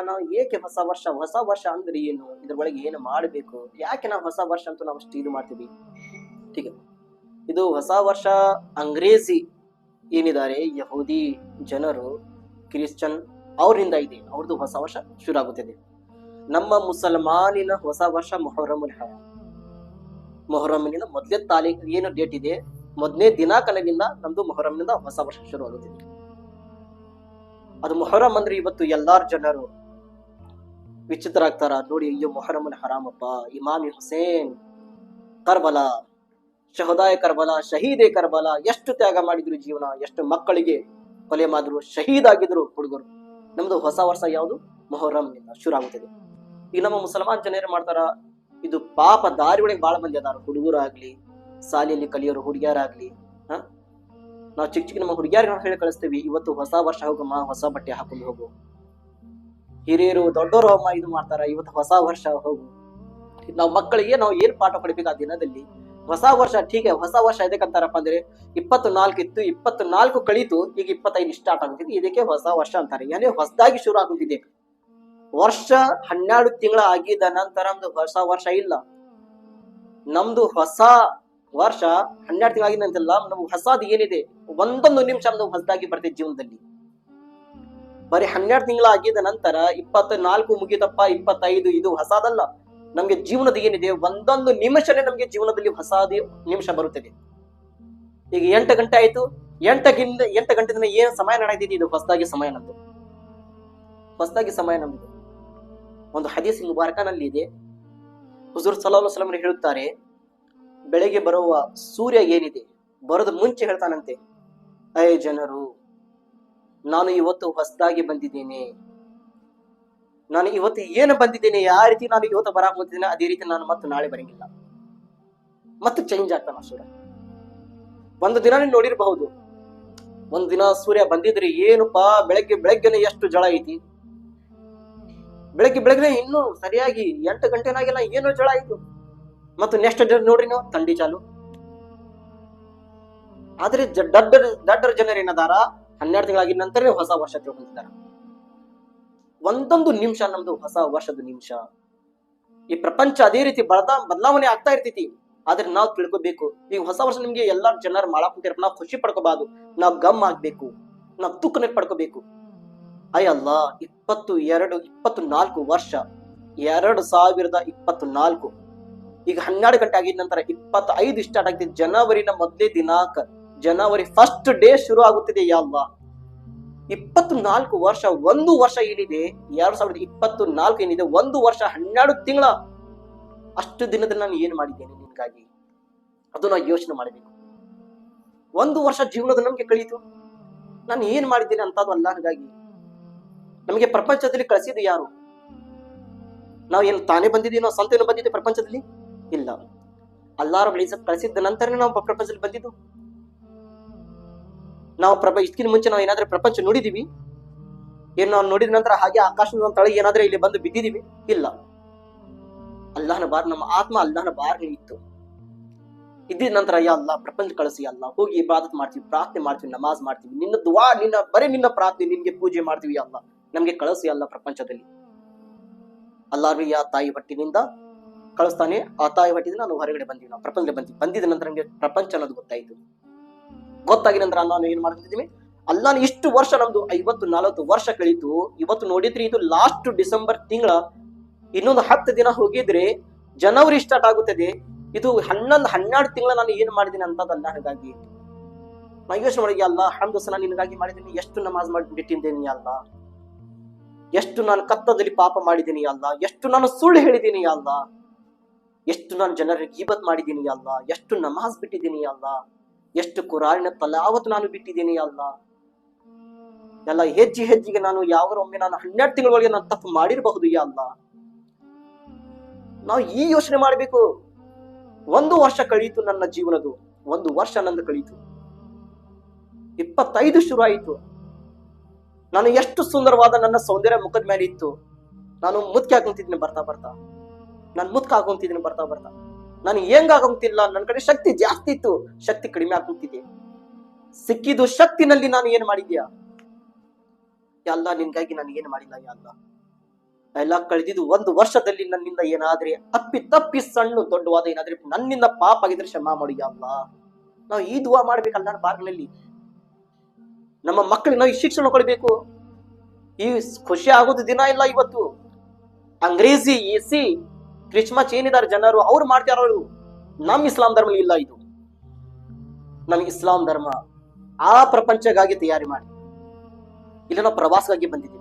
ನಾವು ಏಕೆ ಹೊಸ ವರ್ಷ ಅಂದ್ರೆ ಏನು, ಇದ್ರ ಒಳಗೆ ಏನು ಮಾಡಬೇಕು, ಯಾಕೆ ನಾವು ಹೊಸ ವರ್ಷ ಅಂತ ನಾವು ಅಷ್ಟು ಇದು ಮಾಡ್ತೀವಿ. ठीक है, ಇದು ಹೊಸ ವರ್ಷ ಅಂಗ್ರೇಜಿ ಏನಿದ್ದಾರೆ ಯಹೂದಿ ಜನರು, ಕ್ರಿಶ್ಚಿಯನ್ ಅವರಿಂದ ಇದೆ, ಅವ್ರದ್ದು ಹೊಸ ವರ್ಷ ಶುರು ಆಗುತ್ತದೆ. ನಮ್ಮ ಮುಸಲ್ಮಾನಿನ ಹೊಸ ವರ್ಷ ಮೊಹರಮುಲ್ ಹರಾಮ್. ಮೊಹರಮ್ನಿಂದ ಮೊದಲೇ ತಾರೀಕು ಏನು ಡೇಟ್ ಇದೆ, ಮೊದಲನೇ ದಿನಾಂಕದಿಂದ ನಮ್ದು ಮೊಹರಮ್ನಿಂದ ಹೊಸ ವರ್ಷ ಶುರು ಆಗುತ್ತದೆ. ಅದು ಮೊಹರಂ ಅಂದ್ರೆ ಇವತ್ತು ಎಲ್ಲಾರು ಜನರು ವಿಚಿತ್ರ ಆಗ್ತಾರ ನೋಡಿ, ಅಯ್ಯೋ ಮೊಹರಮುಲ್ ಹರಾಮಪ್ಪ, ಇಮಾಮಿ ಹುಸೇನ್ ಕರ್ಬಲಾ, ಶಹದಾಯ ಕರ್ಬಲಾ, ಶಹೀದೆ ಕರ್ಬಲಾ, ಎಷ್ಟು ತ್ಯಾಗ ಮಾಡಿದ್ರು ಜೀವನ, ಎಷ್ಟು ಮಕ್ಕಳಿಗೆ ಕೊಲೆ ಮಾಡಿದ್ರು, ಶಹೀದ್ ಆಗಿದ್ರು ಹುಡುಗರು. ನಮ್ದು ಹೊಸ ವರ್ಷ ಯಾವುದು? ಮೊಹರಂನಿಂದ ಶುರು ಆಗುತ್ತದೆ. ಈಗ ನಮ್ಮ ಮುಸಲ್ಮಾನ್ ಜನ ಏನ್ ಮಾಡ್ತಾರ, ಇದು ಪಾಪ ದಾರಿ ಒಳಗೆ ಬಹಳ ಮಂದಿ ಅದಾರ, ಹುಡುಗರಾಗ್ಲಿ, ಶಾಲೆಯಲ್ಲಿ ಕಲಿಯೋರು ಹುಡುಗಿಯರಾಗ್ಲಿ. ನಾವು ಚಿಕ್ಕ ಚಿಕ್ಕ ನಮ್ಮ ಹುಡುಗಿಯರಿಗೆ ಹೇಳಿ ಕಳಿಸ್ತೇವಿ, ಇವತ್ತು ಹೊಸ ವರ್ಷ ಹೋಗಮ್ಮ, ಹೊಸ ಬಟ್ಟೆ ಹಾಕೊಂಡು ಹೋಗು. ಹಿರಿಯರು ದೊಡ್ಡವರು ಅಮ್ಮ ಇದು ಮಾಡ್ತಾರ, ಇವತ್ತು ಹೊಸ ವರ್ಷ ಹೋಗು. ನಾವು ಮಕ್ಕಳಿಗೆ ನಾವು ಏನ್ ಪಾಠ ಪಡಿಬೇಕು ಆ ದಿನದಲ್ಲಿ? ಹೊಸ ವರ್ಷ. ಠೀಕ್ ಹೊಸ ವರ್ಷ ಇದಕ್ಕಂತಾರಪ್ಪ ಅಂದ್ರೆ 24 ಇತ್ತು, 24 ಕಳೀತು, ಈಗ 25 ಸ್ಟಾರ್ಟ್ ಆಗುತ್ತಿದೆ, ಇದಕ್ಕೆ ಹೊಸ ವರ್ಷ ಅಂತಾರೆ. ಏನೇ ಹೊಸದಾಗಿ ಶುರು ಆಗುತ್ತಿದೆ. ವರ್ಷ 12 ತಿಂಗಳ ಆಗಿದ ನಂತರ ನಮ್ದು ಹೊಸ ವರ್ಷ ಇಲ್ಲ. ನಮ್ದು ಹೊಸ ವರ್ಷ 12 ತಿಂಗಳ ಆಗಿದ ನಂತರ ನಮ್ದು ಹೊಸದು ಏನಿದೆ, ಒಂದೊಂದು ನಿಮಿಷ ನಮ್ದು ಹೊಸದಾಗಿ ಬರ್ತದೆ ಜೀವನದಲ್ಲಿ. ಬರೀ 12 ತಿಂಗಳ ಆಗಿದ ನಂತರ 24 ಮುಗಿತಪ್ಪ, 25 ಇದು ಹೊಸದಲ್ಲ. ನಮ್ಗೆ ಜೀವನದ ಏನಿದೆ, ಒಂದೊಂದು ನಿಮಿಷನೇ ನಮ್ಗೆ ಜೀವನದಲ್ಲಿ ಹೊಸದೇ ನಿಮಿಷ ಬರುತ್ತದೆ. ಈಗ 8 ಗಂಟೆ ಆಯ್ತು, 8 ಗಂಟೆದಿಂದ ಏನ್ ಸಮಯ ನಡೆದಿದೆ, ಇದು ಹೊಸದಾಗಿ ಸಮಯ ನಮ್ದು, ಹೊಸದಾಗಿ ಸಮಯ ನಮ್ದು. ಒಂದು ಹದೀಸ್ ಮುಬಾರಕನಲ್ಲಿ ಇದೆ, ಹುಜೂರ್ ಸಲ್ಲಲ್ಲಾಹು ಅಲೈಹಿ ವಸಲ್ಲಂ ಹೇಳುತ್ತಾರೆ, ಬೆಳಗ್ಗೆ ಬರುವ ಸೂರ್ಯ ಏನಿದೆ, ಬರೋದ ಮುಂಚೆ ಹೇಳ್ತಾನಂತೆ, ಅಯ್ಯ ಜನರು, ನಾನು ಇವತ್ತು ಹೊಸದಾಗಿ ಬಂದಿದ್ದೇನೆ, ನಾನು ಇವತ್ತು ಏನು ಬಂದಿದ್ದೇನೆ, ಯಾವ ರೀತಿ ನಾನು ಇವತ್ತು ಬರಾಕ್ ಹೋಗ್ತಿದ್ದೇನೆ ಅದೇ ರೀತಿ ನಾನು ಮತ್ತೆ ನಾಳೆ ಬರಂಗಿಲ್ಲ, ಮತ್ತೆ ಚೇಂಜ್ ಆಗ್ತಾನ ಸೂರ್ಯ. ಒಂದು ದಿನ ನೀವು ನೋಡಿರಬಹುದು, ಒಂದು ದಿನ ಸೂರ್ಯ ಬಂದಿದ್ರಿ, ಏನಪ್ಪಾ ಬೆಳಗ್ಗೆನೆ ಎಷ್ಟು ಜಳ ಐತಿ, ಬೆಳಗ್ಗೆ ಇನ್ನೂ ಸರಿಯಾಗಿ 8 ಗಂಟೆನಾಗೆಲ್ಲ ಏನೋ ಜಳ ಆಯ್ತು, ಮತ್ತು ನೆಕ್ಸ್ಟ್ ಡೇ ನೋಡ್ರಿ ನೀವು ಥಂಡಿ ಚಾಲು. ಆದ್ರೆ ದಡ್ಡರ ಜನರು ಏನದಾರ 12 ತಿಂಗಳಾಗಿದ ನಂತರ ಹೊಸ ವರ್ಷ ತಿಳ್ಕೊಂತಿದಾರ. ಒಂದೊಂದು ನಿಮಿಷ ನಮ್ದು ಹೊಸ ವರ್ಷದ ನಿಮಿಷ. ಈ ಪ್ರಪಂಚ ಅದೇ ರೀತಿ ಬದಲಾವಣೆ ಆಗ್ತಾ ಇರ್ತೈತಿ, ಆದ್ರೆ ನಾವು ತಿಳ್ಕೊಬೇಕು. ಈಗ ಹೊಸ ವರ್ಷ ನಿಮ್ಗೆ ಎಲ್ಲಾ ಜನರು ಮಾಡಕ್ ಕುಂತಿರ, ನಾವು ಖುಷಿ ಪಡ್ಕೋಬಾರ್ದು, ನಾವು ಗಮ್ ಆಗ್ಬೇಕು, ನಾವು ತೂಕನೆ ಪಡ್ಕೋಬೇಕು. ಅಲ್ಲ 24 ವರ್ಷ 2024, ಈಗ 12 ಗಂಟೆ ಆಗಿದ ನಂತರ 25 ಸ್ಟಾರ್ಟ್ ಆಗ್ತಿದೆ. ಜನವರಿನ ಮೊದಲೇ ದಿನಾಂಕ, ಜನವರಿ ಫಸ್ಟ್ ಡೇ ಶುರು ಆಗುತ್ತಿದೆ. ಅಲ್ಲ 24 ವರ್ಷ, ಒಂದು ವರ್ಷ ಏನಿದೆ 2024 ಏನಿದೆ, ಒಂದು ವರ್ಷ 12 ತಿಂಗಳ, ಅಷ್ಟು ದಿನದಲ್ಲಿ ನಾನು ಏನ್ ಮಾಡಿದ್ದೇನೆ ನಿನ್ಗಾಗಿ, ಅದು ನಾವು ಯೋಚನೆ ಮಾಡಬೇಕು. ಒಂದು ವರ್ಷ ಜೀವನದ ನಮ್ಗೆ ಕಳೀತು, ನಾನು ಏನ್ ಮಾಡಿದ್ದೇನೆ ಅಂತದ್ದು ಅಲ್ಲಾಹಗಾಗಿ. ನಮಗೆ ಪ್ರಪಂಚದಲ್ಲಿ ಕಳಿಸಿದ್ದು ಯಾರು? ನಾವು ಏನು ತಾನೇ ಬಂದಿದ್ದೀವಿ, ನಾವು ಸ್ವಂತ ಏನು ಬಂದಿದ್ದೀವಿ ಪ್ರಪಂಚದಲ್ಲಿ? ಇಲ್ಲ, ಅಲ್ಲಾಹ್ ರಬ್ಬುಲ್ ಇಜ್ಜತ್ ಕಳಿಸಿದ ನಂತರ ನಾವು ಪ್ರಪಂಚದಲ್ಲಿ ಬಂದಿದ್ದು. ನಾವು ಇದಕ್ಕಿಂತ ಮುಂಚೆ ನಾವು ಏನಾದ್ರೂ ಪ್ರಪಂಚ ನೋಡಿದೀವಿ? ಏನು ನಾವು ನೋಡಿದ ನಂತರ ಹಾಗೆ ಆಕಾಶದ ತಳಗೆ ಏನಾದ್ರೂ ಇಲ್ಲಿ ಬಂದು ಬಿದ್ದಿದೀವಿ? ಇಲ್ಲ. ಅಲ್ಲಾಹನ ಬಾರ್, ನಮ್ಮ ಆತ್ಮ ಅಲ್ಲಾಹನ ಬಾರ್ ಇತ್ತು. ಇದ್ದ ನಂತರ ಅಲ್ಲಾ ಪ್ರಪಂಚ ಕಳಿಸಿ, ಅಲ್ಲ ಹೋಗಿ ಇಬಾದತ್ ಮಾಡ್ತೀವಿ, ಪ್ರಾರ್ಥನೆ ಮಾಡ್ತೀವಿ, ನಮಾಜ್ ಮಾಡ್ತೀವಿ, ನಿನ್ನ ದುವಾ, ನಿನ್ನ ಪ್ರಾರ್ಥನೆ, ನಿನ್ಗೆ ಪೂಜೆ ಮಾಡ್ತೀವಿ. ಅಲ್ಲ ನಮ್ಗೆ ಕಳಿಸಿ ಅಲ್ಲ ಪ್ರಪಂಚದಲ್ಲಿ. ಅಲ್ಲಾಹ್ ಆ ತಾಯಿ ಹೊಟ್ಟಿನಿಂದ ಕಳಿಸ್ತಾನೆ, ಆ ತಾಯಿ ಹೊಟ್ಟಿದಿಂದ ನಾವು ಹೊರಗಡೆ ಬಂದೀವಿ, ನಾವು ಪ್ರಪಂಚದಲ್ಲಿ ಬಂದಿದ ನಂತರ ನಮ್ಗೆ ಪ್ರಪಂಚ ಅನ್ನೋದು ಗೊತ್ತಾಯ್ತು. ಗೊತ್ತಾಗಿದ ನಂತರ ನಾನು ಏನ್ ಮಾಡ್ತಿದ್ದೀವಿ, ಅಲ್ಲಾನ ಇಷ್ಟು ವರ್ಷ ನಮ್ದು 50-40 ವರ್ಷ ಕಳೀತು. ಇವತ್ತು ನೋಡಿದ್ರಿ, ಇದು ಲಾಸ್ಟ್ ಡಿಸೆಂಬರ್ ತಿಂಗಳ, ಇನ್ನೊಂದು 10 ದಿನ ಹೋಗಿದ್ರೆ ಜನವರಿ ಸ್ಟಾರ್ಟ್ ಆಗುತ್ತದೆ. ಇದು 11-12 ತಿಂಗಳ ನಾನು ಏನ್ ಮಾಡಿದ್ದೀನಿ ಅಂತದ್ದು ಅಲ್ಲಾಹಗಾಗಿ. ನಾ ಯೋಚನೆ ಮಾಡಿ, ಅಲ್ಲ ಹಮ್ದು ಸಲ ನಿನಗಾಗಿ ಮಾಡಿದ್ದೀನಿ, ಎಷ್ಟು ನಮಾಜ್ ಮಾಡಿ ಬಿಟ್ಟಿದ್ದೇನೆ ಅಲ್ಲ, ಎಷ್ಟು ನಾನು ಕತ್ತದಲ್ಲಿ ಪಾಪ ಮಾಡಿದ್ದೀನಿ ಅಲ್ಲ, ಎಷ್ಟು ನಾನು ಸುಳ್ಳು ಹೇಳಿದ್ದೀನಿ ಅಲ್ಲ, ಎಷ್ಟು ನಾನು ಜನರಿಗೆ ಗೀಬತ್ ಮಾಡಿದ್ದೀನಿ ಅಲ್ಲ, ಎಷ್ಟು ನಮಾಜ್ ಬಿಟ್ಟಿದ್ದೀನಿ ಅಲ್ಲ, ಎಷ್ಟು ಕುರಾನಿನ ತಲಾವತ್ ನಾನು ಬಿಟ್ಟಿದ್ದೀನಿ ಅಲ್ಲ, ಎಲ್ಲ ಹೆಜ್ಜೆಗೆ ನಾನು ಯಾವಾಗೊಮ್ಮೆ ನಾನು 12 ತಿಂಗಳೊಳಗೆ ನಾನು ತಪ್ಪು ಮಾಡಿರಬಹುದು ಅಲ್ಲ. ನಾವು ಈ ಯೋಚನೆ ಮಾಡಬೇಕು. ಒಂದು ವರ್ಷ ಕಳೀತು ನನ್ನ ಜೀವನದು, ಒಂದು ವರ್ಷ ನಂದು ಕಳೀತು, 25 ಶುರು ಆಯಿತು. ನಾನು ಎಷ್ಟು ಸುಂದರವಾದ ನನ್ನ ಸೌಂದರ್ಯ ಮುಖದ ಮೇಲೆ ಇತ್ತು, ನಾನು ಮುತ್ಕೆ ಹಾಕೊಂತಿದ್ದೀನಿ ಬರ್ತಾ, ನಾನು ಮುತ್ಕ ಹಾಕೊಂತಿದ್ದೀನಿ ಬರ್ತಾ, ನಾನು ಹೆಂಗಾಗುತ್ತಿಲ್ಲ, ನನ್ನ ಕಡೆ ಶಕ್ತಿ ಜಾಸ್ತಿ ಇತ್ತು, ಶಕ್ತಿ ಕಡಿಮೆ ಆಗುತ್ತಿದೆ. ಸಿಕ್ಕಿದ್ದು ಶಕ್ತಿನಲ್ಲಿ ನಾನು ಏನ್ ಮಾಡಿದ್ಯಾ? ಅಲ್ಲ ನಿನ್ಗಾಗಿ ನಾನು ಏನ್ ಮಾಡಿಲ್ಲ. ಅಲ್ಲ ಎಲ್ಲ ಕಳೆದಿದ್ದು 1 ವರ್ಷದಲ್ಲಿ ನನ್ನಿಂದ ಏನಾದ್ರೆ ತಪ್ಪಿ ಸಣ್ಣ ದೊಡ್ಡವಾದ ಏನಾದ್ರೆ ನನ್ನಿಂದ ಪಾಪ ಆಗಿದ್ರೆ ಕ್ಷಮಾ ಮಾಡಿ ಯಾ ಅಲ್ಲಾ. ನಾವು ಈ ದುವಾ ಮಾಡ್ಬೇಕಲ್ಲ ಬಾಗಿಲಲ್ಲಿ. ನಮ್ಮ ಮಕ್ಕಳಿಗೆ ನಾವು ಈ ಶಿಕ್ಷಣ ಕೊಡಬೇಕು. ಈ ಖುಷಿ ಆಗೋದು ದಿನ ಇಲ್ಲ ಇವತ್ತು. ಅಂಗ್ರೇಜಿ ಎಸಿ ಕ್ರಿಸ್ಮಸ್ ಏನಿದ್ದಾರೆ ಜನರು ಅವ್ರು ಮಾಡ್ತಾರ. ಅವರು ನಮ್ ಇಸ್ಲಾಂ ಧರ್ಮ ಇಲ್ಲ. ಇದು ನಮ್ ಇಸ್ಲಾಂ ಧರ್ಮ ಆ ಪ್ರಪಂಚಕ್ಕಾಗಿ ತಯಾರಿ ಮಾಡಿ. ಇಲ್ಲ ನಾವು ಪ್ರವಾಸಕ್ಕಾಗಿ ಬಂದಿದ್ದೀವಿ.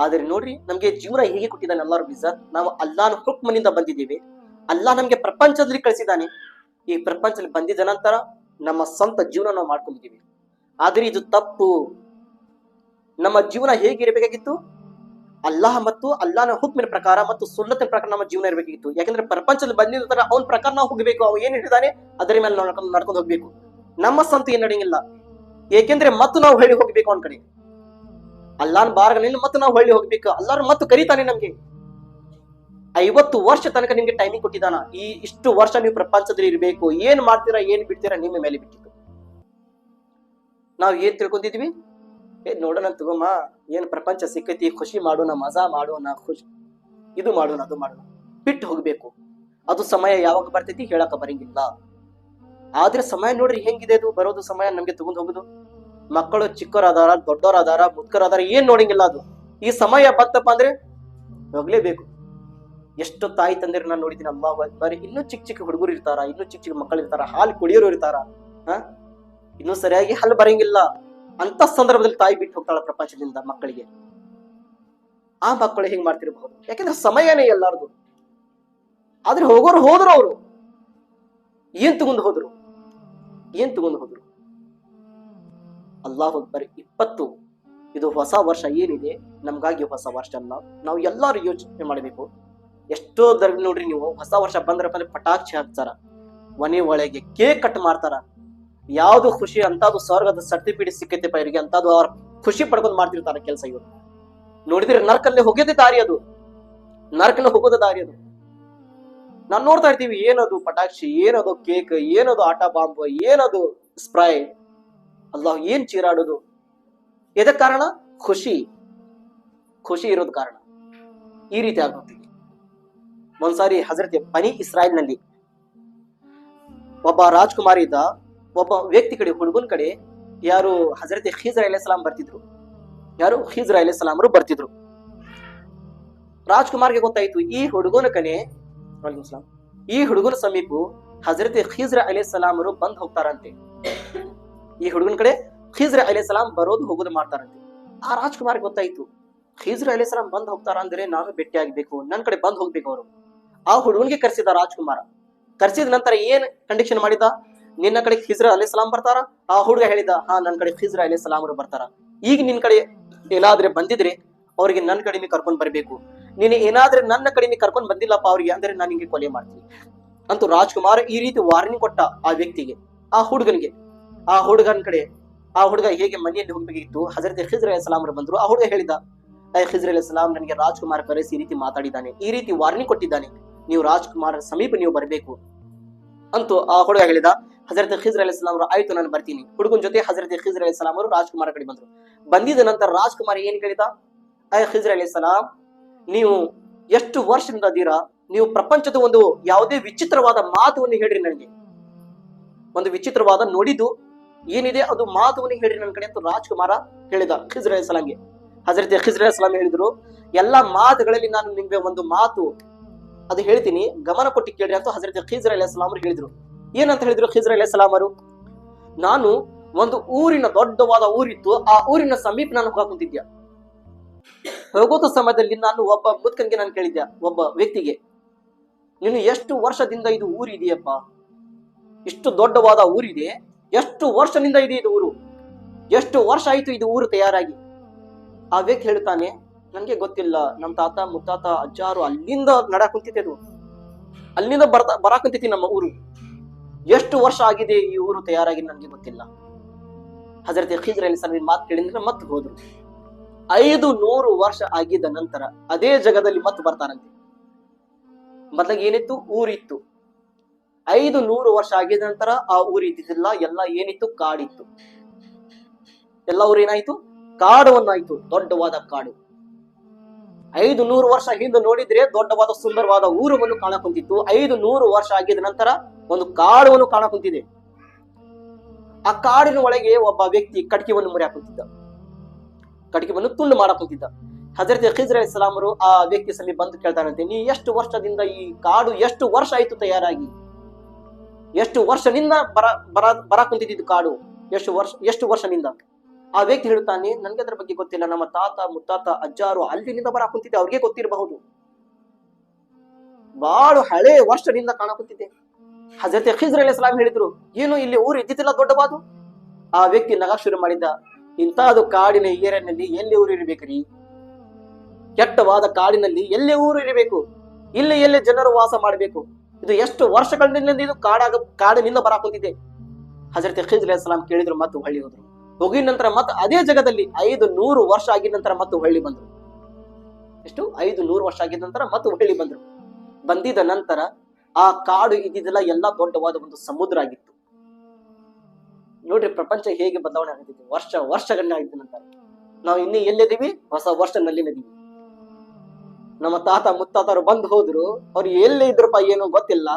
ಆದ್ರೆ ನೋಡ್ರಿ, ನಮ್ಗೆ ಜೀವನ ಹೇಗೆ ಕೊಟ್ಟಿದ್ದಾನೆ ಅಲ್ಲಾಹ್ ಇಜ್ಜತ್. ನಾವು ಅಲ್ಲಾಹನ ಹುಕ್ಮನಿಂದ ಬಂದಿದ್ದೀವಿ. ಅಲ್ಲಾಹ್ ನಮ್ಗೆ ಪ್ರಪಂಚದಲ್ಲಿ ಕಳಿಸಿದ್ದಾನೆ. ಈ ಪ್ರಪಂಚದಲ್ಲಿ ಬಂದಿದ ನಂತರ ನಮ್ಮ ಸ್ವಂತ ಜೀವನ ನಾವು ಮಾಡ್ಕೊಂಡಿದ್ದೀವಿ. ಆದ್ರೆ ಇದು ತಪ್ಪು. ನಮ್ಮ ಜೀವನ ಹೇಗಿರಬೇಕಾಗಿತ್ತು? ಅಲ್ಲಾಹ್ ಮತ್ತು ಅಲ್ಲಾಹನ ಹುಕ್ಮಿನ ಪ್ರಕಾರ ಮತ್ತು ಸುನ್ನತಿನ ಪ್ರಕಾರ ನಮ್ಮ ಜೀವನ ಇರಬೇಕಿತ್ತು. ಯಾಕಂದ್ರೆ ಪ್ರಪಂಚದಲ್ಲಿ ಬಂದಿದ ತರ ಅವನ ಪ್ರಕಾರ ನಾವು ಹೋಗ್ಬೇಕು. ಅವ ಏನ್ ಹೇಳಿದಾನೆ ಅದರ ಮೇಲೆ ನಾವು ನಡ್ಕೊಂಡು ಹೋಗ್ಬೇಕು. ನಮ್ಮ ಸ್ವಂತ ಏನ್ ನಡೆಯಂಗಿಲ್ಲ. ಏಕೆಂದ್ರೆ ಮತ್ತು ನಾವು ಹೊಳ್ಳಿ ಹೋಗ್ಬೇಕು ಅವನ ಕಡೆ. ಅಲ್ಲಾಹನ ಬಾರ್ಗನಲ್ಲಿ ಮತ್ತು ನಾವು ಹೊಳ್ಳಿ ಹೋಗ್ಬೇಕು. ಅಲ್ಲಾಹ್ ಮತ್ತು ಕರೀತಾನೆ ನಮ್ಗೆ. 50 ವರ್ಷ ತನಕ ನಿಮ್ಗೆ ಟೈಮಿಂಗ್ ಕೊಟ್ಟಿದ್ದಾನ. ಇಷ್ಟು ವರ್ಷ ನೀವು ಪ್ರಪಂಚದಲ್ಲಿ ಇರಬೇಕು. ಏನ್ ಮಾಡ್ತೀರಾ ಏನ್ ಬಿಡ್ತೀರಾ ನಿಮ್ಮ ಮೇಲೆ ಬಿಟ್ಟಿತ್ತು. ನಾವ್ ಏನ್ ತಿಳ್ಕೊಂಡಿದ್ವಿ? ನೋಡೋಣ ತಗೋಮ್ಮ, ಏನ್ ಪ್ರಪಂಚ ಸಿಕ್ಕೈತಿ, ಖುಷಿ ಮಾಡೋಣ, ಮಜಾ ಮಾಡೋಣ, ಇದು ಮಾಡೋಣ ಅದು ಮಾಡೋಣ ಬಿಟ್ಟು ಹೋಗ್ಬೇಕು. ಅದು ಸಮಯ ಯಾವಾಗ ಬರ್ತೈತಿ ಹೇಳಕ ಬರಂಗಿಲ್ಲ. ಆದ್ರೆ ಸಮಯ ನೋಡ್ರಿ ಹೆಂಗಿದೆ. ಅದು ಬರೋದು ಸಮಯ ನಮ್ಗೆ ತಗೊಂಡ್ ಹೋಗುದು. ಮಕ್ಕಳು ಚಿಕ್ಕವರಾದಾರ, ದೊಡ್ಡವರಾದಾರ, ಮುದ್ಕರಾದಾರ ಏನ್ ನೋಡಂಗಿಲ್ಲ. ಅದು ಈ ಸಮಯ ಬತ್ತಪ್ಪ ಅಂದ್ರೆ ಹೋಗ್ಲೇಬೇಕು. ಎಷ್ಟು ತಾಯಿ ತಂದಿರು ನಾನು ನೋಡಿದ್ದೀನಿ. ಅಲ್ಲಾಹು ಅಕ್ಬರ್. ಇನ್ನೂ ಚಿಕ್ಕ ಹುಡುಗರು ಇರ್ತಾರ, ಇನ್ನೂ ಚಿಕ್ಕ ಮಕ್ಕಳು ಇರ್ತಾರ, ಹಾಲು ಕುಡಿಯೋರು ಇರ್ತಾರ. ಇನ್ನೂ ಸರಿಯಾಗಿ ಹಾಲು ಬರಂಗಿಲ್ಲ. ಅಂತ ಸಂದರ್ಭದಲ್ಲಿ ತಾಯಿ ಬಿಟ್ಟು ಹೋಗ್ತಾಳ ಪ್ರಪಂಚದಿಂದ ಮಕ್ಕಳಿಗೆ. ಆ ಮಕ್ಕಳು ಹೆಂಗ್ ಮಾಡ್ತಿರಬಹುದು? ಯಾಕಂದ್ರೆ ಸಮಯನೇ ಎಲ್ಲಾರ್ದು. ಆದ್ರೆ ಹೋಗೋರು ಹೋದ್ರು. ಅವರು ಏನ್ ತಗೊಂಡು ಹೋದ್ರು? ಅಲ್ಲಾಹು ಅಕ್ಬರ್. 20 ಇದು ಹೊಸ ವರ್ಷ ಏನಿದೆ ನಮ್ಗಾಗಿ ಹೊಸ ವರ್ಷ ಅಲ್ಲ. ನಾವು ಎಲ್ಲಾರು ಯೋಚನೆ ಮಾಡಬೇಕು. ಎಷ್ಟೋ ನೋಡ್ರಿ, ನೀವು ಹೊಸ ವರ್ಷ ಬಂದ್ರಪ್ಪ ಅಂದ್ರೆ ಪಟಾಕ್ಷಿ ಹಾಕ್ತಾರ, ಮನೆ ಒಳಗೆ ಕೇಕ್ ಕಟ್ ಮಾಡ್ತಾರ. ಯಾವ್ದು ಖುಷಿ ಅಂತದು ಸ್ವರ್ಗದ ಸರ್ಟಿಫಿಕೇಟ್ ಸಿಕ್ಕೈತೆಪ್ಪ ಇವರಿಗೆ ಅಂತದು ಅವ್ರ ಖುಷಿ ಪಡ್ಕೊಂಡು ಮಾಡ್ತಿರ್ತಾರ ಕೆಲಸ. ಇವರು ನೋಡಿದ್ರೆ ನರ್ಕಲ್ಲೇ ಹೋಗೋದೇ ದಾರಿ ಅದು. ನರ್ಕಲ್ಲೇ ಹೋಗೋದ ದಾರಿ ಅದು. ನಾವ್ ನೋಡ್ತಾ ಇರ್ತೀವಿ. ಏನದು ಪಟಾಕ್ಷಿ, ಏನದು ಕೇಕ್, ಏನದು ಆಟ ಬಾಂಬ್, ಏನದು ಸ್ಪ್ರೈ. ಅಲ್ಲಾಹ್ ಏನ್ ಚೀರಾಡೋದು? ಎದಕ್ ಕಾರಣ? ಖುಷಿ ಇರೋದು ಕಾರಣ. ಈ ರೀತಿ ಆಗೋಗ್ತೀವಿ. ಒಂದ್ಸಾರಿ ಹಜರತ್ ಬನಿ ಇಸ್ರಾಯೇಲ್ ನಲ್ಲಿ ಒಬ್ಬ ರಾಜ್ಕುಮಾರ್ ಇದ್ದ. ಒಬ್ಬ ವ್ಯಕ್ತಿ ಕಡೆ, ಹುಡುಗನ ಕಡೆ ಯಾರು ಹಜರತ್ ಖಿಜ್ರ್ ಅಲೈಹಿಸ್ಸಲಾಂ ಬರ್ತಿದ್ರು. ಖಿಜ್ರ್ ಅಲೈಹಿಸ್ಸಲಾಂ ಬರ್ತಿದ್ರು. ರಾಜ್ಕುಮಾರ್ಗೆ ಗೊತ್ತಾಯ್ತು ಈ ಹುಡುಗನ ಕಡೆ, ಈ ಹುಡುಗನ ಸಮೀಪ ಹಜರತ್ ಖಿಜ್ರ್ ಅಲೈಹಿಸ್ಸಲಾಂ ಬಂದ್ ಹೋಗ್ತಾರಂತೆ. ಈ ಹುಡುಗನ ಕಡೆ ಖಿಜ್ರ್ ಅಲೈಹಿಸ್ಸಲಾಂ ಬರೋದು ಹೋಗೋದು ಮಾಡ್ತಾರಂತೆ. ಆ ರಾಜ್ಕುಮಾರ್ಗೆ ಗೊತ್ತಾಯ್ತು ಖಿಜ್ರ್ ಅಲೈಹಿಸ್ಸಲಾಂ ಬಂದ್ ಹೋಗ್ತಾರ ಅಂದ್ರೆ ನಾನು ಭೇಟಿ ಆಗ್ಬೇಕು, ನನ್ ಕಡೆ ಬಂದ್ ಹೋಗ್ಬೇಕು. ಅವರು ಆ ಹುಡುಗನಿಗೆ ಕರೆಸಿದ ರಾಜ್ಕುಮಾರ. ಕರೆಸಿದ ನಂತರ ಏನ್ ಕಂಡೀಷನ್ ಮಾಡಿದ? ನಿನ್ನ ಕಡೆ ಖಿಜ್ರ್ ಅಲೈಹಿಸ್ಸಲಾಂ ಬರ್ತಾರ? ಆ ಹುಡುಗ ಹೇಳಿದ, ಹಾ ನನ್ನ ಕಡೆ ಖಿಜ್ರ್ ಅಲೈಹಿಸ್ಸಲಾಂ ಬರ್ತಾರ. ಈಗ ನಿನ್ ಕಡೆ ಏನಾದ್ರೆ ಬಂದಿದ್ರೆ ಅವ್ರಿಗೆ ನನ್ನ ಕಡಿಮೆ ಕರ್ಕೊಂಡ್ ಬರ್ಬೇಕು. ನೀನು ಏನಾದ್ರೆ ನನ್ನ ಕಡಿಮೆ ಕರ್ಕೊಂಡ್ ಬಂದಿಲ್ಲಪ್ಪ ಅವ್ರಿಗೆ ಅಂದ್ರೆ ನಾನು ನಿಂಗೆ ಕೊಲೆ ಮಾಡ್ತೀನಿ ಅಂತೂ ರಾಜ್ಕುಮಾರ್ ಈ ರೀತಿ ವಾರ್ನಿಂಗ್ ಕೊಟ್ಟ ಆ ವ್ಯಕ್ತಿಗೆ, ಆ ಹುಡುಗನಿಗೆ. ಆ ಹುಡುಗನ ಕಡೆ ಆ ಹುಡುಗ ಹೇಗೆ ಮನೆಯಲ್ಲಿ ಹೋಗ್ಬೇಕಿತ್ತು, ಹಜರತ್ ಖಿಜ್ರ್ ಅಲೈಹಿಸ್ಸಲಾಂ ಬಂದ್ರು. ಆ ಹುಡುಗ ಹೇಳಿದ, ಖಿಜ್ರ್ ಅಲೈಹಿಸ್ಸಲಾಂ ನನಗೆ ರಾಜ್ಕುಮಾರ್ ಕರೆಸಿ ಈ ರೀತಿ ಮಾತಾಡಿದ್ದಾನೆ, ಈ ರೀತಿ ವಾರ್ನಿಂಗ್ ಕೊಟ್ಟಿದ್ದಾನೆ, ನೀವು ರಾಜ್ಕುಮಾರ್ ಸಮೀಪ ನೀವು ಬರಬೇಕು ಅಂತೂ ಆ ಹುಡುಗ ಹೇಳಿದ. ಹಜರತ್ ಖಿಜ್ರ್ ಅಲೈಹಿಸ್ಸಲಾಂ ಆಯ್ತು ನಾನು ಬರ್ತೀನಿ. ಹುಡುಗನ ಜೊತೆ ಹಜರತ್ ಖಿಜ್ರ್ ಅಲೈಹಿಸ್ಸಲಾಂ ರಾಜ್ಕುಮಾರ್ ಕಡೆ ಬಂದ್ರು. ಬಂದಿದ ನಂತರ ರಾಜ್ಕುಮಾರ್ ಏನ್ ಕೇಳಿದ, ಖಿಜ್ರ್ ಅಲೈಹಿಸ್ಸಲಾಂ ನೀವು ಎಷ್ಟು ವರ್ಷದಿಂದ ಅದೀರಾ? ನೀವು ಪ್ರಪಂಚದ ಒಂದು ಯಾವುದೇ ವಿಚಿತ್ರವಾದ ಮಾತುವನ್ನು ಹೇಳ್ರಿ ನನಗೆ. ಒಂದು ವಿಚಿತ್ರವಾದ ನೋಡಿದ್ದು ಏನಿದೆ ಅದು ಮಾತುವನ್ನು ಹೇಳ್ರಿ ನನ್ನ ಕಡೆ ಅಂತ ರಾಜ್ಕುಮಾರ ಹೇಳಿದ ಖಿಜ್ರ್ ಅಲೈಹಿಸ್ಸಲಾಂಗೆ. ಹಜರತ್ ಖಿಜ್ರ್ ಅಲೈಹಿಸ್ಸಲಾಂ ಹೇಳಿದ್ರು, ಎಲ್ಲಾ ಮಾತುಗಳಲ್ಲಿ ನಾನು ನಿಮ್ಗೆ ಒಂದು ಮಾತು ಅದು ಹೇಳ್ತೀನಿ, ಗಮನ ಕೊಟ್ಟು ಕೇಳ್ರಿ ಅಂತ ಹಜರತ್ ಖಿಜ್ರ್ ಅಲೈಹಿಸ್ಸಲಾಂ ಹೇಳಿದ್ರು. ಏನಂತ ಹೇಳಿದ್ರು ಖಿಜ್ರ್ ಅಲೈಹಿಸ್ಸಲಾಂ? ನಾನು ಒಂದು ಊರಿನ ದೊಡ್ಡವಾದ ಊರಿತ್ತು, ಆ ಊರಿನ ಸಮೀಪ ನಾನು ಹೋಗ ಕುಂತಿದ್ದೆ. ಹೋಗೋದ ಸಮಯದಲ್ಲಿ ನಾನು ಒಬ್ಬ ಮುದ್ಕನ್ಗೆ ನಾನು ಕೇಳಿದ್ದೆ, ಒಬ್ಬ ವ್ಯಕ್ತಿಗೆ, ನೀನು ಎಷ್ಟು ವರ್ಷದಿಂದ ಇದು ಊರು ಇದೆಯಪ್ಪ? ಇಷ್ಟು ದೊಡ್ಡವಾದ ಊರಿದೆ, ಎಷ್ಟು ವರ್ಷದಿಂದ ಇದೆ ಇದು ಊರು? ಎಷ್ಟು ವರ್ಷ ಆಯ್ತು ಇದು ಊರು ತಯಾರಾಗಿ? ಆ ವ್ಯಕ್ತಿ ಹೇಳ್ತಾನೆ, ನನ್ಗೆ ಗೊತ್ತಿಲ್ಲ, ನಮ್ ತಾತ ಮುತ್ತಾತ ಅಜ್ಜಾರು ಅಲ್ಲಿಂದ ನಡಾ ಕುಂತಿತ್ತು, ಅಲ್ಲಿಂದ ಬರಾ ಕುಂತೈತಿ ನಮ್ಮ ಊರು. ಎಷ್ಟು ವರ್ಷ ಆಗಿದೆ ಈ ಊರು ತಯಾರಾಗಿ ನನ್ಗೆ ಗೊತ್ತಿಲ್ಲ. ಹಜರತ್ ಖಿಜ್ರ್ ಅಲೈಹಿಸ್ಸಲಾಂ ಮಾತು ಕೇಳಿದ್ರೆ ಮತ್ತೆ ಹೋದ್ರು. 500 ವರ್ಷ ಆಗಿದ್ದ ನಂತರ ಅದೇ ಜಗದಲ್ಲಿ ಮತ್ತೆ ಬರ್ತಾರಂತೆ. ಮೊದಲಾಗ ಏನಿತ್ತು? ಊರಿತ್ತು. 500 ವರ್ಷ ಆಗಿದ ನಂತರ ಆ ಊರು ಇದ್ದಿದ್ದಿಲ್ಲ, ಎಲ್ಲ ಏನಿತ್ತು? ಕಾಡಿತ್ತು. ಎಲ್ಲ ಊರು ಏನಾಯ್ತು? ಕಾಡವನ್ನಾಯ್ತು, ದೊಡ್ಡವಾದ ಕಾಡು. 500 ವರ್ಷ ಹಿಂದೆ ನೋಡಿದ್ರೆ ದೊಡ್ಡವಾದ ಸುಂದರವಾದ ಊರುವನ್ನು ಕಾಣಕುಂತಿತ್ತು. 500 ವರ್ಷ ಆಗಿದ ನಂತರ ಒಂದು ಕಾಡನ್ನು ಕಾಣಕುಂತಿದೆ. ಆ ಕಾಡಿನ ಒಳಗೆ ಒಬ್ಬ ವ್ಯಕ್ತಿ ಕಟ್ಕಿವನ್ನು ಮುರಿಯಾಕುಂತಿದ್ದ, ಕಟ್ಕಿವನ್ನು ತುಂಡು ಮಾಡಕುಂತಿದ್ದ. ಹಜರತ್ ಖಿಜ್ರ್ ಅಲೈಹಿಸ್ಸಲಾಂ ಅವರು ಆ ವ್ಯಕ್ತಿ ಸಮೀಪ ಬಂದು ಕೇಳ್ತಾರಂತೆ, ನೀ ಎಷ್ಟು ವರ್ಷದಿಂದ ಈ ಕಾಡು ಎಷ್ಟು ವರ್ಷ ಆಯ್ತು ತಯಾರಾಗಿ, ಎಷ್ಟು ವರ್ಷದಿಂದ ಬರಾಕುಂತಿದ್ದು ಕಾಡು, ಎಷ್ಟು ವರ್ಷದಿಂದ? ಆ ವ್ಯಕ್ತಿ ಹೇಳ್ತಾನೆ, ನನ್ಗೆ ಅದ್ರ ಬಗ್ಗೆ ಗೊತ್ತಿಲ್ಲ, ನಮ್ಮ ತಾತ ಮುತ್ತಾತ ಅಜ್ಜಾರು ಅಲ್ಲಿನಿಂದ ಬರಾಕುಂತಿದ್ದೆ, ಅವ್ರಿಗೆ ಗೊತ್ತಿರಬಹುದು, ಬಹಳ ಹಳೆ ವರ್ಷದಿಂದ ಕಾಣಕುಂತಿದ್ದೆ. ಹಜರತ್ ಖಿಜ್ರ್ ಅಲೈಹಿಸ್ಸಲಾಂ ಹೇಳಿದ್ರು, ಏನು ಇಲ್ಲಿ ಊರು ಇದ್ದಿದ್ದಿಲ್ಲ ದೊಡ್ಡವಾದು? ಆ ವ್ಯಕ್ತಿ ನಗಾ ಶುರು ಮಾಡಿದ್ದ, ಇಂತಹದು ಕಾಡಿನ ಏರಿಯಾನಲ್ಲಿ ಎಲ್ಲಿ ಊರು ಇರಬೇಕ್ರಿ, ಕೆಟ್ಟವಾದ ಕಾಡಿನಲ್ಲಿ ಎಲ್ಲಿ ಊರು ಇರಬೇಕು, ಇಲ್ಲಿ ಎಲ್ಲಿ ಜನರು ವಾಸ ಮಾಡಬೇಕು, ಇದು ಎಷ್ಟು ವರ್ಷಗಳಿಂದ ಇದು ಕಾಡಿನಿಂದ ಬರಾಕುಂತಿದೆ. ಹಜರತ್ ಖಿಜ್ರ್ ಅಲೈಹಿಸ್ಸಲಾಂ ಕೇಳಿದ್ರು, ಮತ್ತು ಹೊಳ್ಳಿ ಹೋದ್ರು. ಹೋಗಿದ ನಂತರ ಮತ್ತೆ ಅದೇ ಜಾಗದಲ್ಲಿ 500 ವರ್ಷ ಆಗಿದ ನಂತರ ಮತ್ತು ಹೊಳ್ಳಿ ಬಂದ್ರು. ಎಷ್ಟು 500 ವರ್ಷ ಆಗಿದ ನಂತರ ಮತ್ತು ಹೊಳ್ಳಿ ಬಂದ್ರು. ಬಂದಿದ ನಂತರ ಆ ಕಾಡು ಇದ್ದಿದ್ದೆಲ್ಲ ಎಲ್ಲ ದೊಡ್ಡವಾದ ಒಂದು ಸಮುದ್ರ ಆಗಿತ್ತು. ನೋಡ್ರಿ ಪ್ರಪಂಚ ಹೇಗೆ ಬದಲಾವಣೆ ಆಗುತ್ತಿದೆ ವರ್ಷಗಳನ್ನ ಆಗಿದ ನಂತರ. ನಾವು ಇನ್ನೂ ಎಲ್ಲಿದ್ದೀವಿ? ಹೊಸ ವರ್ಷನಲ್ಲಿದ್ದೀವಿ. ನಮ್ಮ ತಾತ ಮುತ್ತಾತರು ಬಂದು ಹೋದ್ರು, ಅವ್ರು ಎಲ್ಲಿ ಇದ್ರಪ್ಪ ಏನೋ ಗೊತ್ತಿಲ್ಲ.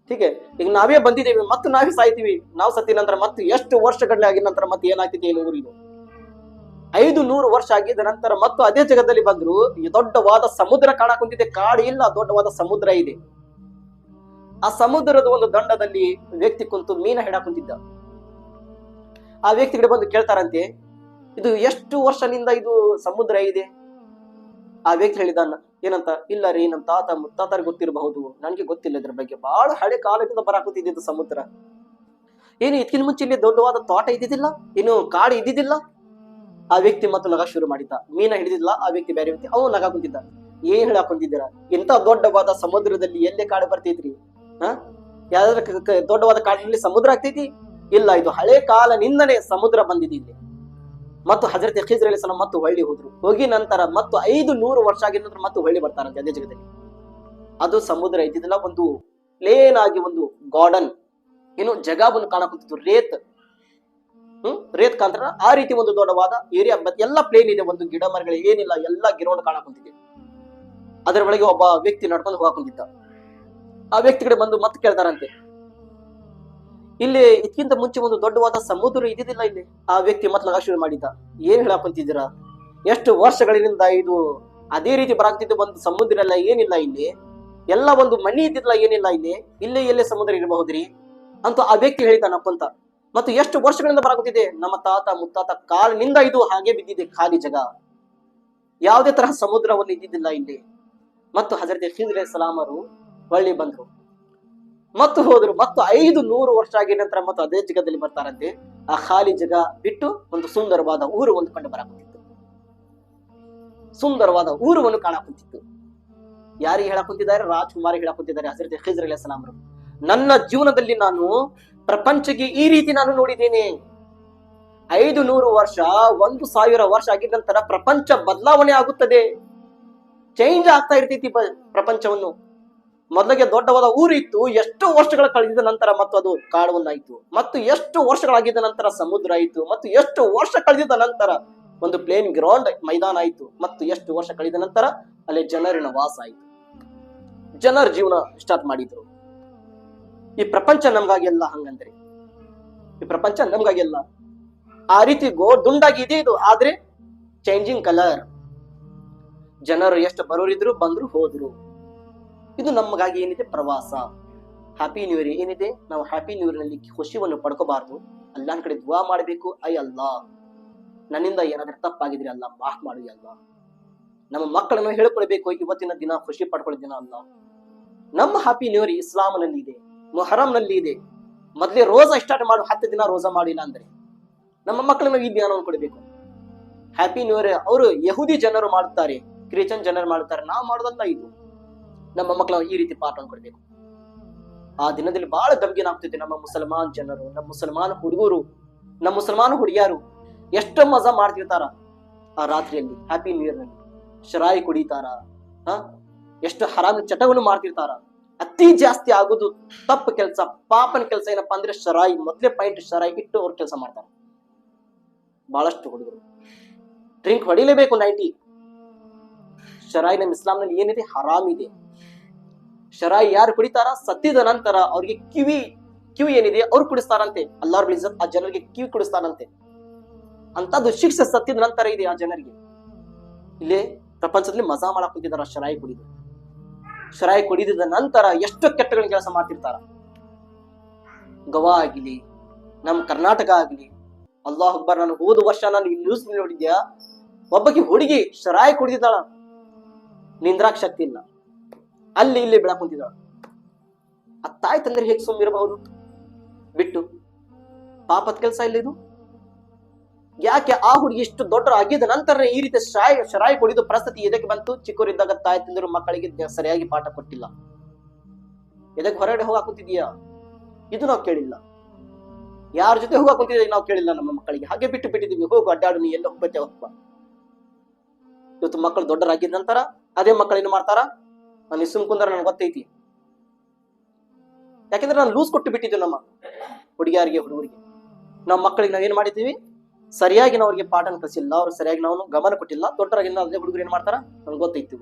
ಹೀಗೆ ಈಗ ನಾವೇ ಬಂದಿದ್ದೇವೆ, ಮತ್ತು ನಾವೇ ಸಾಯ್ತೀವಿ. ನಾವು ಸತ್ತಿದ ನಂತರ ಮತ್ತೆ ಎಷ್ಟು ವರ್ಷಗಳನ್ನ ಆಗಿದ ನಂತರ ಮತ್ತೆ ಏನಾಗ್ತಿದೆ ಏನು ಊರಿದು? 500 ವರ್ಷ ಆಗಿದ ನಂತರ ಮತ್ತು ಅದೇ ಜಗದಲ್ಲಿ ಬಂದ್ರು, ಈ ದೊಡ್ಡವಾದ ಸಮುದ್ರ ಕಾಣಕುಂತಿದೆ. ಕಾಡು ಇಲ್ಲ, ದೊಡ್ಡವಾದ ಸಮುದ್ರ ಇದೆ. ಆ ಸಮುದ್ರದ ಒಂದು ದಂಡದಲ್ಲಿ ವ್ಯಕ್ತಿ ಕುಂತು ಮೀನ ಹಿಡಾಕುಂತಿದ್ದ. ಆ ವ್ಯಕ್ತಿ ಕಡೆ ಬಂದು ಕೇಳ್ತಾರಂತೆ, ಇದು ಎಷ್ಟು ವರ್ಷದಿಂದ ಇದು ಸಮುದ್ರ ಇದೆ? ಆ ವ್ಯಕ್ತಿ ಹೇಳಿದಾನ ಏನಂತ, ಇಲ್ಲ ರೀ, ನಮ್ ತಾತ ಮುತ್ತಾತರ ಗೊತ್ತಿರಬಹುದು, ನನ್ಗೆ ಗೊತ್ತಿಲ್ಲ ಇದ್ರ ಬಗ್ಗೆ, ಬಹಳ ಹಳೆ ಕಾಲದಿಂದ ಬರಾಕುತ್ತಿದ್ದು ಸಮುದ್ರ. ಏನು ಇದಕ್ಕಿಂತ ಮುಂಚೆ ಇಲ್ಲಿ ದೊಡ್ಡವಾದ ತೋಟ ಇದ್ದಿದ್ದಿಲ್ಲ, ಏನು ಕಾಡು ಇದ್ದಿದ್ದಿಲ್ಲ? ಆ ವ್ಯಕ್ತಿ ಮತ್ತು ನಗ ಶುರು ಮಾಡಿದ್ದ. ಮೀನ ಹಿಡಿದಿಲ್ಲ ಆ ವ್ಯಕ್ತಿ, ಬೇರೆ ವ್ಯಕ್ತಿ, ಅವನು ನಗ ಕುಂತಿದ್ದ. ಏನ್ ಹೇಳಾಕುಂತಿದ್ದೀರಾ? ಇಂತ ದೊಡ್ಡವಾದ ಸಮುದ್ರದಲ್ಲಿ ಎಲ್ಲೇ ಕಾಡು ಬರ್ತೈತ್ರಿ? ಯಾವ್ದಾದ್ರು ದೊಡ್ಡವಾದ ಕಾಡಿನಲ್ಲಿ ಸಮುದ್ರ ಆಗ್ತೈತಿ? ಇಲ್ಲ, ಇದು ಹಳೆ ಕಾಲನಿಂದನೇ ಸಮುದ್ರ ಬಂದಿದೆ ಇಲ್ಲಿ. ಮತ್ತು ಹಜರತ್ ಖಿಜ್ರ್ ಅಲೈಹಿಸ್ಸಲಾಂ ಮತ್ತು ಹೊಳ್ಳಿ ಹೋದ್ರು. ಹೋಗಿ ನಂತರ ಮತ್ತು 500 ವರ್ಷ ಆಗಿದ ನಂತರ ಮತ್ತು ಹೊಳ್ಳಿ ಬರ್ತಾರಂತೆ ಅದೇ ಜಗದಲ್ಲಿ. ಅದು ಸಮುದ್ರ ಇದ್ದಿದ್ದಿಲ್ಲ, ಒಂದು ಪ್ಲೇನ್ ಆಗಿ ಒಂದು ಗಾರ್ಡನ್, ಏನು ಜಗವನ್ನು ಕಾಣಕುಂತಿತ್ತು, ರೇತ್ ಕಾಂತರ ಆ ರೀತಿ ಒಂದು ದೊಡ್ಡವಾದ ಏರಿಯಾ. ಎಲ್ಲ ಪ್ಲೇನ್ ಇದೆ, ಒಂದು ಗಿಡ ಮರಗಳು ಏನಿಲ್ಲ, ಎಲ್ಲ ಗಿಡವನ್ನು ಕಾಣಕುಂತಿದೆ. ಅದರ ಒಳಗೆ ಒಬ್ಬ ವ್ಯಕ್ತಿ ನಡ್ಕೊಂಡು ಹೋಗಾಕುಂತಿದ್ದ. ಆ ವ್ಯಕ್ತಿ ಕಡೆ ಬಂದು ಮತ್ತೆ ಕೇಳ್ತಾರಂತೆ, ಇಲ್ಲಿ ಇದಕ್ಕಿಂತ ಮುಂಚೆ ಒಂದು ದೊಡ್ಡವಾದ ಸಮುದ್ರ ಇದ್ದಿದ್ದಿಲ್ಲ ಇಲ್ಲಿ? ಆ ವ್ಯಕ್ತಿ ಮತ್ತೆ ನಗ ಶುರು ಮಾಡಿದ್ದ, ಏನ್ ಹೇಳಾಕುಂತಿದ್ದೀರಾ? ಎಷ್ಟು ವರ್ಷಗಳಿಂದ ಇದು ಅದೇ ರೀತಿ ಬರಾಕ್ತಿದ್ದು, ಒಂದು ಸಮುದ್ರ ಎಲ್ಲ ಏನಿಲ್ಲ ಇಲ್ಲಿ, ಎಲ್ಲ ಒಂದು ಮನಿ ಇದ್ದಿದ್ದಿಲ್ಲ, ಏನಿಲ್ಲ ಇಲ್ಲಿ, ಇಲ್ಲೇ ಎಲ್ಲೇ ಸಮುದ್ರ ಇರಬಹುದ್ರಿ ಅಂತ ಆ ವ್ಯಕ್ತಿ ಹೇಳಿದ ನಕ್ಕಂತ. ಮತ್ತು ಎಷ್ಟು ವರ್ಷಗಳಿಂದ ಬರಾಕುತ್ತಿದೆ? ನಮ್ಮ ತಾತ ಮುತ್ತಾತ ಕಾಲಿನಿಂದ ಇದು ಹಾಗೆ ಬಿದ್ದಿದೆ, ಖಾಲಿ ಜಾಗ, ಯಾವುದೇ ತರಹ ಸಮುದ್ರವನ್ನು ಇದ್ದಿದ್ದಿಲ್ಲ ಇಲ್ಲಿ. ಮತ್ತು ಹಜರತ್ ಖಿಜ್ರ್ ಅಲೈಹಿಸ್ಸಲಾಂ ಅವರು ಹೊಳ್ಳಿ ಬಂದ್ರು ಮತ್ತು ಹೋದ್ರು. ಮತ್ತು 500 ವರ್ಷ ಆಗಿದ ನಂತರ ಮತ್ತು ಅದೇ ಜಗದಲ್ಲಿ ಬರ್ತಾರಂತೆ. ಆ ಖಾಲಿ ಜಗ ಬಿಟ್ಟು ಒಂದು ಸುಂದರವಾದ ಊರು ಒಂದು ಕಂಡು ಬರಾಕುಂತಿತ್ತು, ಸುಂದರವಾದ ಊರುವನ್ನು ಕಾಣಕುಂತಿತ್ತು. ಯಾರಿಗೆ ಹೇಳಕುಂತಿದ್ದಾರೆ? ರಾಜ್ಕುಮಾರಿ ಹೇಳಕುಂತಿದ್ದಾರೆ ಹಜರತ್ ಖಿಜ್ರ್ ಅಲೈಹಿಸ್ಸಲಾಂ ಅವರು. ನನ್ನ ಜೀವನದಲ್ಲಿ ನಾನು ಪ್ರಪಂಚಕ್ಕೆ ಈ ರೀತಿ ನಾನು ನೋಡಿದ್ದೇನೆ. 500 ವರ್ಷ, 1000 ವರ್ಷ ಆಗಿದ ನಂತರ ಪ್ರಪಂಚ ಬದಲಾವಣೆ ಆಗುತ್ತದೆ, ಚೇಂಜ್ ಆಗ್ತಾ ಇರ್ತೈತಿ ಪ್ರಪಂಚವನ್ನು. ಮೊದಲಿಗೆ ದೊಡ್ಡವಾದ ಊರು ಇತ್ತು, ಎಷ್ಟು ವರ್ಷಗಳ ಕಳೆದ ನಂತರ ಮತ್ತು ಅದು ಕಾಡವನ್ನಾಯಿತು, ಮತ್ತು ಎಷ್ಟು ವರ್ಷಗಳಾಗಿದ್ದ ನಂತರ ಸಮುದ್ರ ಆಯಿತು, ಮತ್ತು ಎಷ್ಟು ವರ್ಷ ಕಳೆದ ನಂತರ ಒಂದು ಪ್ಲೇನ್ ಗ್ರೌಂಡ್ ಮೈದಾನ ಆಯಿತು, ಮತ್ತು ಎಷ್ಟು ವರ್ಷ ಕಳೆದ ನಂತರ ಅಲ್ಲಿ ಜನರಿನ ವಾಸ ಆಯಿತು, ಜನರ ಜೀವನ ಸ್ಟಾರ್ಟ್ ಮಾಡಿದ್ರು. ಈ ಪ್ರಪಂಚ ನಮ್ಗಾಗಿ ಎಲ್ಲ ಹಂಗಂದ್ರೆ, ಈ ಪ್ರಪಂಚ ನಮ್ಗಾಗಿಲ್ಲ ಆ ರೀತಿ ದುಂಡಾಗಿ ಇದೆ ಇದು. ಆದ್ರೆ ಚೇಂಜಿಂಗ್ ಕಲರ್, ಜನರು ಎಷ್ಟು ಬರೋರಿದ್ರು, ಬಂದ್ರು ಹೋದ್ರು. ಇದು ನಮಗಾಗಿ ಏನಿದೆ? ಪ್ರವಾಸ. ಹ್ಯಾಪಿ ನ್ಯೂ ಇಯರ್ ಏನಿದೆ? ನಾವು ಹ್ಯಾಪಿ ನ್ಯೂ ಇಯರ್ ನಲ್ಲಿ ಖುಷಿಯನ್ನು ಪಡ್ಕೋಬಾರ್ದು, ಅಲ್ಲಾಹನ ಕಡೆ ದುವಾ ಮಾಡಬೇಕು. ಅಲ್ಲಾ, ನನ್ನಿಂದ ಏನಾದ್ರೂ ತಪ್ಪಾಗಿದ್ರೆ ಅಲ್ಲ ಮಾಫ್ ಮಾಡಿ ಅಲ್ಲ. ನಮ್ಮ ಮಕ್ಕಳನ್ನು ಹೇಳ್ಕೊಳ್ಬೇಕು, ಇವತ್ತಿನ ದಿನ ಖುಷಿ ಪಡ್ಕೊಳ್ಳೋ ದಿನ ಅಲ್ಲ. ನಮ್ಮ ಹ್ಯಾಪಿ ನ್ಯೂ ಇಯರ್ ಇಸ್ಲಾಂ ನಲ್ಲಿ ಇದೆ, ಮೊಹರಂ ನಲ್ಲಿ ಇದೆ. ಮೊದಲೇ ರೋಜಾ ಸ್ಟಾರ್ಟ್ ಮಾಡು, 10 ದಿನ ರೋಜಾ ಮಾಡಿಲ್ಲ ಅಂದ್ರೆ ನಮ್ಮ ಮಕ್ಕಳನ್ನು ಈ ಜ್ಞಾನವನ್ನು ಕೊಡಬೇಕು. ಹ್ಯಾಪಿ ನ್ಯೂ ಇಯರ್ ಅವರು ಯಹೂದಿ ಜನರು ಮಾಡುತ್ತಾರೆ, ಕ್ರಿಶ್ಚಿಯನ್ ಜನರು ಮಾಡುತ್ತಾರೆ, ನಾವು ಮಾಡೋದಲ್ಲ ಇದು. ನಮ್ಮ ಮಕ್ಕಳು ಈ ರೀತಿ ಪಾಠವನ್ನು ಕೊಡಬೇಕು. ಆ ದಿನದಲ್ಲಿ ಬಹಳ ಗಮ್ಗೇನ್ ಆಗ್ತೈತೆ. ನಮ್ಮ ಮುಸಲ್ಮಾನ್ ಜನರು, ನಮ್ಮ ಮುಸಲ್ಮಾನ್ ಹುಡುಗರು, ನಮ್ಮ ಮುಸಲ್ಮಾನ್ ಹುಡುಗಿಯರು ಎಷ್ಟು ಮಜಾ ಮಾಡ್ತಿರ್ತಾರ ಆ ರಾತ್ರಿಯಲ್ಲಿ, ಹ್ಯಾಪಿ ನ್ಯೂ ಇಯರ್ ನಲ್ಲಿ. ಶರಾಯಿ ಕುಡಿತಾರ, ಎಷ್ಟು ಹರಾಮಿ ಚಟವನ್ನು ಮಾಡ್ತಿರ್ತಾರ. ಅತಿ ಜಾಸ್ತಿ ಆಗುದು ತಪ್ಪು ಕೆಲಸ, ಪಾಪನ ಕೆಲಸ ಏನಪ್ಪಾ ಅಂದ್ರೆ ಶರಾಯಿ. ಮೊದಲೇ ಪಾಯಿಂಟ್ ಶರಾಯಿ ಇಟ್ಟು ಅವ್ರ ಕೆಲಸ ಮಾಡ್ತಾರೆ. ಬಹಳಷ್ಟು ಹುಡುಗರು ಡ್ರಿಂಕ್ ಹೊಡಿಲೇಬೇಕು, 90 ಶರಾಯಿ ನಮ್ಮ ಇಸ್ಲಾಂನಲ್ಲಿ ಏನಿದೆ, ಹರಾಮ್ ಇದೆ. ಶರಾಯಿ ಯಾರು ಕುಡಿತಾರ, ಸತ್ತಿದ ನಂತರ ಅವ್ರಿಗೆ ಕಿವಿ ಏನಿದೆ ಅವ್ರು ಕುಡಿಸ್ತಾರಂತೆ. ಅಲ್ಲಾಹ್ ಇಜ್ಜತ್ ಆ ಜನರಿಗೆ ಕಿವಿ ಕುಡಿಸ್ತಾರಂತೆ. ಅಂತದ್ದು ಶಿಕ್ಷೆ ಸತ್ತಿದ ನಂತರ ಇದೆ ಆ ಜನರಿಗೆ. ಇಲ್ಲೇ ಪ್ರಪಂಚದಲ್ಲಿ ಮಜಾ ಮಾಡಕ್ ಕುಂತಿದಾರ ಶರಾಯಿ ಕುಡಿದು. ಶರಾಯಿ ಕುಡಿದ ನಂತರ ಎಷ್ಟು ಕೆಟ್ಟಗಳ ಕೆಲಸ ಮಾಡ್ತಿರ್ತಾರ. ಗೋವಾ ಆಗಿಲಿ, ನಮ್ ಕರ್ನಾಟಕ ಆಗ್ಲಿ, ಅಲ್ಲಾಹ್ ಅಕ್ಬರ್. ನಾನು ಹೋದ ವರ್ಷ ನಾನು ಈ ನ್ಯೂಸ್ ನೋಡಿದ್ಯಾ, ಒಬ್ಬಕಿ ಹುಡುಗಿ ಶರಾಯಿ ಕುಡಿದಿದ್ದಾಳ, ನಿಂದ್ರಾಕ್ ಶಕ್ತಿ ಇಲ್ಲ, ಅಲ್ಲಿ ಇಲ್ಲಿ ಬೆಳಕ್ ಕುಂತಿದ್ದಾಳ. ಆ ತಾಯಿ ತಂದ್ರೆ ಹೇಗೆ ಸುಮ್ಮಿರಬಹುದು ಬಿಟ್ಟು? ಪಾಪದ ಕೆಲಸ ಇಲ್ಲ ಇದು. ಯಾಕೆ ಆ ಹುಡುಗಿ ಇಷ್ಟು ದೊಡ್ಡ ಆಗಿದ ನಂತರ ಈ ರೀತಿ ಶರಾಯಿ ಕುಡಿದು ಪರಿಸ್ಥಿತಿ ಎದಕ್ಕೆ ಬಂತು? ಚಿಕ್ಕವರಿದ್ದಾಗ ತಾಯಿ ತಂದಿರು ಮಕ್ಕಳಿಗೆ ಸರಿಯಾಗಿ ಪಾಠ ಕೊಟ್ಟಿಲ್ಲ. ಎದಕ್ಕೆ ಹೊರಗಡೆ ಹೋಗಾಕ್ ಕುಂತಿದ್ಯಾ ಇದು ನಾವು ಕೇಳಿಲ್ಲ. ಯಾರ ಜೊತೆ ಹೋಗಾಕ್ ಕುಂತಿದ್ದೀವಿ ನಾವು ಕೇಳಿಲ್ಲ. ನಮ್ಮ ಮಕ್ಕಳಿಗೆ ಹಾಗೆ ಬಿಟ್ಟು ಬಿಟ್ಟಿದೀವಿ. ಹೋಗು ಅಡ್ಡಾಡು, ನೀ ಎಲ್ಲ ಹೋಗ್ಬತ್ತೆ ಹೋಗ್ಬ. ಇವತ್ತು ಮಕ್ಕಳು ದೊಡ್ಡರಾಗಿದ ನಂತರ ಅದೇ ಮಕ್ಕಳು ಏನ್ ಮಾಡ್ತಾರ, ನಾನು ಸುಮ್ ಕುಂದ್ರ ನನ್ಗೆ ಗೊತ್ತೈತಿ. ಯಾಕೆಂದ್ರೆ ನಾನು ಲೂಸ್ ಕೊಟ್ಟು ಬಿಟ್ಟಿದ್ವಿ ನಮ್ಮ ಹುಡುಗಿಯರಿಗೆ, ಹುಡುಗರಿಗೆ. ನಮ್ಮ ಮಕ್ಕಳಿಗೆ ನಾವ್ ಏನ್ ಮಾಡಿದ್ದೀವಿ, ಸರಿಯಾಗಿ ನಾವು ಅವ್ರಿಗೆ ಪಾಠನ ಕಲಿಸಿಲ್ಲ, ಅವ್ರು ಸರಿಯಾಗಿ ನಾವು ಗಮನ ಕೊಟ್ಟಿಲ್ಲ. ದೊಡ್ಡರಾಗಿಂದ ಅದೇ ಹುಡುಗರು ಏನ್ ಮಾಡ್ತಾರ, ನನ್ಗೆ ಗೊತ್ತೈತಿ,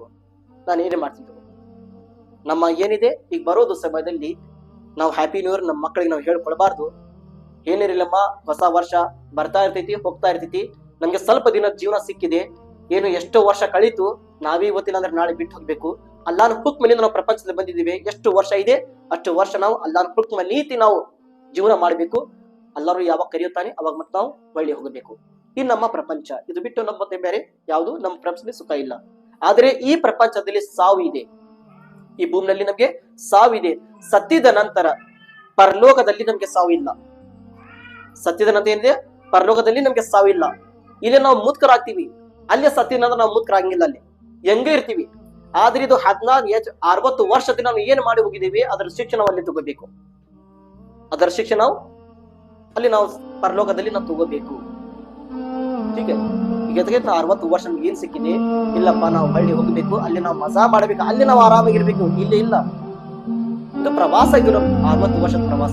ನಾನು ಏನೇ ಮಾಡ್ತಿದ್ವಿ. ನಮ್ಮ ಏನಿದೆ ಈಗ ಬರೋದು ಸಮಯದಲ್ಲಿ ನಾವು ಹ್ಯಾಪಿ ನ್ಯೂ ಇಯರ್ ನಮ್ಮ ಮಕ್ಕಳಿಗೆ ನಾವು ಹೇಳ್ಕೊಳ್ಬಾರ್ದು. ಏನಿರಲಿಲ್ಲಮ್ಮ, ಹೊಸ ವರ್ಷ ಬರ್ತಾ ಇರ್ತೈತಿ, ಹೋಗ್ತಾ ಇರ್ತೈತಿ, ನಮ್ಗೆ ಸ್ವಲ್ಪ ದಿನ ಜೀವನ ಸಿಕ್ಕಿದೆ, ಏನು ಎಷ್ಟೋ ವರ್ಷ ಕಳೀತು, ನಾವೇ ಇವತ್ತಿನ ಅಂದ್ರೆ ನಾಳೆ ಬಿಟ್ಟು ಹೋಗ್ಬೇಕು. ಅಲ್ಲಾಹನ ಹುಕ್ಮನಿಂದ ನಾವು ಪ್ರಪಂಚದಲ್ಲಿ ಬಂದಿದ್ದೀವಿ. ಎಷ್ಟು ವರ್ಷ ಇದೆ ಅಷ್ಟು ವರ್ಷ ನಾವು ಅಲ್ಲಾಹನ ಹುಕ್ಮ ನೀತಿ ನಾವು ಜೀವನ ಮಾಡಬೇಕು. ಎಲ್ಲರೂ ಯಾವಾಗ ಕರೆಯುತ್ತಾನೆ ಅವಾಗ ಮತ್ತೆ ನಾವು ಒಳ್ಳೆ ಹೋಗಬೇಕು. ಇದು ನಮ್ಮ ಪ್ರಪಂಚ. ಇದು ಬಿಟ್ಟು ನಮ್ಮ ಮತ್ತೆ ಬೇರೆ ಯಾವುದು ನಮ್ಮ ಪ್ರಪಂಚದಲ್ಲಿ ಸುಖ ಇಲ್ಲ. ಆದ್ರೆ ಈ ಪ್ರಪಂಚದಲ್ಲಿ ಸಾವು ಇದೆ. ಈ ಭೂಮಿನಲ್ಲಿ ನಮ್ಗೆ ಸಾವಿದೆ. ಸತ್ತಿದ ನಂತರ ಪರಲೋಕದಲ್ಲಿ ನಮ್ಗೆ ಸಾವು ಇಲ್ಲ. ಸತ್ತಿದ ನಂತರ ಏನಿದೆ, ಪರಲೋಕದಲ್ಲಿ ನಮ್ಗೆ ಸಾವಿಲ್ಲ. ಇಲ್ಲಿ ನಾವು ಮುತ್ಕರಾಗ್ತೀವಿ, ಅಲ್ಲೇ ಸತ್ತಿದ ನಂತರ ನಾವು ಮುತ್ಕರಾಗಿಲ್ಲ, ಅಲ್ಲಿ ಹೆಂಗೆ ಇರ್ತೀವಿ. ಆದ್ರೆ ಇದು 60 ವರ್ಷದಿಂದ ನಾವು ಏನ್ ಮಾಡಿ ಹೋಗಿದ್ದೀವಿ, ಅದರ ಶಿಕ್ಷೆ ನಾವು ಅಲ್ಲಿ ತಗೋಬೇಕು. ಅದರ ಶಿಕ್ಷೆ ನಾವು ಅಲ್ಲಿ ನಾವು ಪರಲೋಕದಲ್ಲಿ ನಾವು ತಗೋಬೇಕು. ಹೀಗೆ ಈಗ 60 ವರ್ಷ ನಮ್ಗೆ ಏನ್ ಸಿಕ್ಕಿದೆ, ಇಲ್ಲಪ್ಪ ನಾವು ಹಳ್ಳಿ ಹೋಗ್ಬೇಕು, ಅಲ್ಲಿ ನಾವು ಮಜಾ ಮಾಡ್ಬೇಕು, ಅಲ್ಲಿ ನಾವು ಆರಾಮಾಗಿರ್ಬೇಕು. ಇಲ್ಲಿ ಇಲ್ಲ, ಇದು ಪ್ರವಾಸ, ಇದು 60 ವರ್ಷದ ಪ್ರವಾಸ.